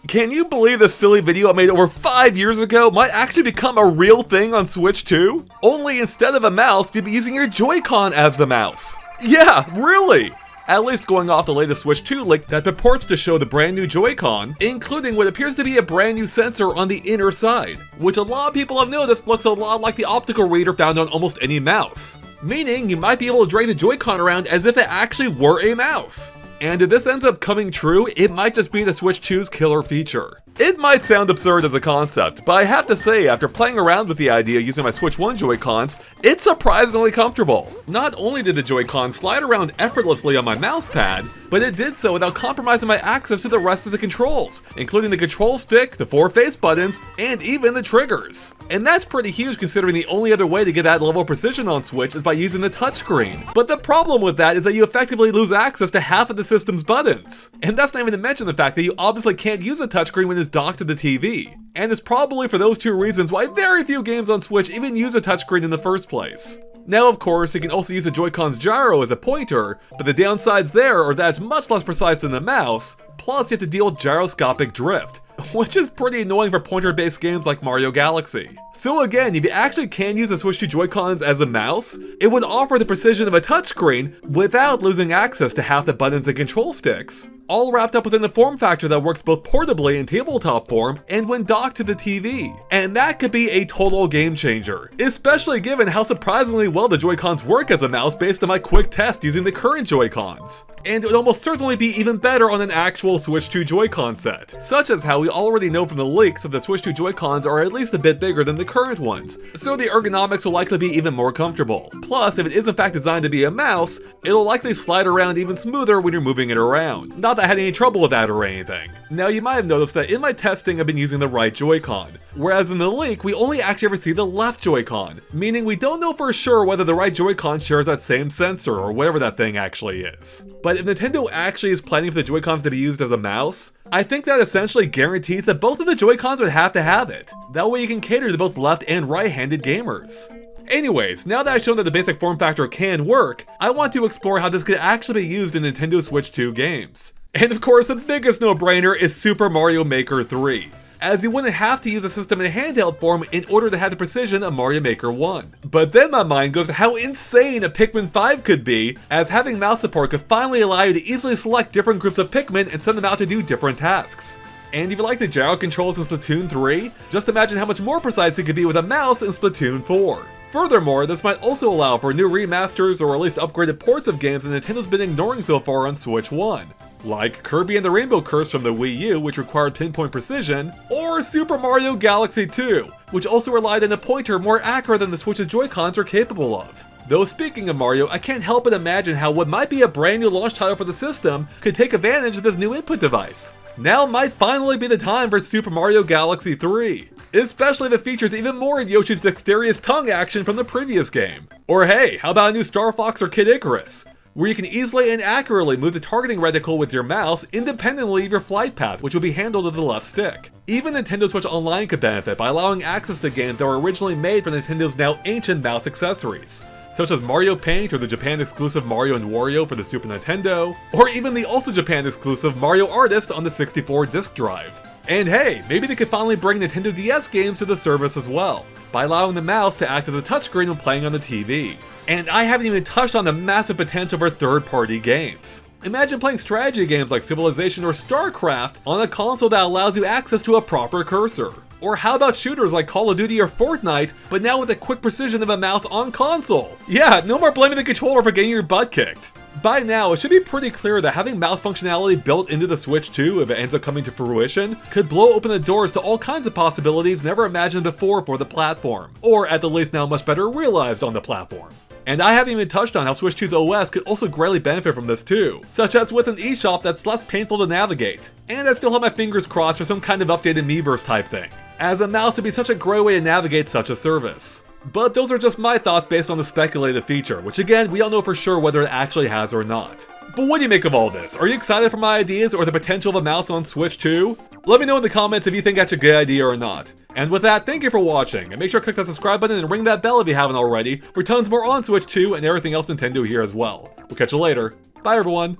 Can you believe this silly video I made over 5 years ago might actually become a real thing on Switch 2? Only instead of a mouse, you'd be using your Joy-Con as the mouse. Yeah, really! At least going off the latest Switch 2 leak that purports to show the brand new Joy-Con, including what appears to be a brand new sensor on the inner side, which a lot of people have noticed looks a lot like the optical reader found on almost any mouse. Meaning, you might be able to drag the Joy-Con around as if it actually were a mouse. And if this ends up coming true, it might just be the Switch 2's killer feature. It might sound absurd as a concept, but I have to say, after playing around with the idea using my Switch 1 Joy-Cons, it's surprisingly comfortable. Not only did the Joy-Con slide around effortlessly on my mouse pad, but it did so without compromising my access to the rest of the controls, including the control stick, the 4 face buttons, and even the triggers. And that's pretty huge considering the only other way to get that level of precision on Switch is by using the touchscreen. But the problem with that is that you effectively lose access to half of the system's buttons. And that's not even to mention the fact that you obviously can't use a touchscreen when it's docked to the TV. And it's probably for those two reasons why very few games on Switch even use a touchscreen in the first place. Now, of course, you can also use the Joy-Con's gyro as a pointer, but the downsides there are that it's much less precise than the mouse, plus you have to deal with gyroscopic drift, which is pretty annoying for pointer-based games like Mario Galaxy. So again, if you actually can use the Switch 2 Joy-Cons as a mouse, it would offer the precision of a touchscreen without losing access to half the buttons and control sticks, all wrapped up within the form factor that works both portably in tabletop form and when docked to the TV. And that could be a total game changer, especially given how surprisingly well the Joy-Cons work as a mouse based on my quick test using the current Joy-Cons. And it would almost certainly be even better on an actual Switch 2 Joy-Con set, such as how we already know from the leaks that the Switch 2 Joy-Cons are at least a bit bigger than the current ones, so the ergonomics will likely be even more comfortable. Plus, if it is in fact designed to be a mouse, it'll likely slide around even smoother when you're moving it around. Not that I had any trouble with that or anything. Now, you might have noticed that in my testing I've been using the right Joy-Con, whereas in the leak we only actually ever see the left Joy-Con, meaning we don't know for sure whether the right Joy-Con shares that same sensor or whatever that thing actually is. But if Nintendo actually is planning for the Joy-Cons to be used as a mouse, I think that essentially guarantees that both of the Joy-Cons would have to have it. That way you can cater to both left and right-handed gamers. Anyways, now that I've shown that the basic form factor can work, I want to explore how this could actually be used in Nintendo Switch 2 games. And of course, the biggest no-brainer is Super Mario Maker 3. As you wouldn't have to use the system in handheld form in order to have the precision of Mario Maker 1. But then my mind goes to how insane a Pikmin 5 could be, as having mouse support could finally allow you to easily select different groups of Pikmin and send them out to do different tasks. And if you like the gyro controls in Splatoon 3, just imagine how much more precise it could be with a mouse in Splatoon 4. Furthermore, this might also allow for new remasters or at least upgraded ports of games that Nintendo's been ignoring so far on Switch 1. Like Kirby and the Rainbow Curse from the Wii U, which required pinpoint precision, or Super Mario Galaxy 2, which also relied on a pointer more accurate than the Switch's Joy-Cons are capable of. Though speaking of Mario, I can't help but imagine how what might be a brand new launch title for the system could take advantage of this new input device. Now might finally be the time for Super Mario Galaxy 3. Especially if it features even more of Yoshi's dexterous tongue action from the previous game. Or hey, how about a new Star Fox or Kid Icarus, where you can easily and accurately move the targeting reticle with your mouse independently of your flight path, which will be handled with the left stick. Even Nintendo Switch Online could benefit by allowing access to games that were originally made for Nintendo's now ancient mouse accessories, such as Mario Paint or the Japan-exclusive Mario & Wario for the Super Nintendo, or even the also Japan-exclusive Mario Artist on the 64 disk drive. And hey, maybe they could finally bring Nintendo DS games to the service as well, by allowing the mouse to act as a touchscreen when playing on the TV. And I haven't even touched on the massive potential for third-party games. Imagine playing strategy games like Civilization or StarCraft on a console that allows you access to a proper cursor. Or how about shooters like Call of Duty or Fortnite, but now with the quick precision of a mouse on console? Yeah, no more blaming the controller for getting your butt kicked. By now, it should be pretty clear that having mouse functionality built into the Switch 2, if it ends up coming to fruition, could blow open the doors to all kinds of possibilities never imagined before for the platform, or at the least now much better realized on the platform. And I haven't even touched on how Switch 2's OS could also greatly benefit from this too, such as with an eShop that's less painful to navigate. And I still have my fingers crossed for some kind of updated Miiverse type thing, as a mouse would be such a great way to navigate such a service. But those are just my thoughts based on the speculated feature, which again, we don't know for sure whether it actually has or not. But what do you make of all this? Are you excited for my ideas or the potential of a mouse on Switch 2? Let me know in the comments if you think that's a good idea or not. And with that, thank you for watching, and make sure to click that subscribe button and ring that bell if you haven't already for tons more on Switch 2 and everything else Nintendo here as well. We'll catch you later. Bye everyone!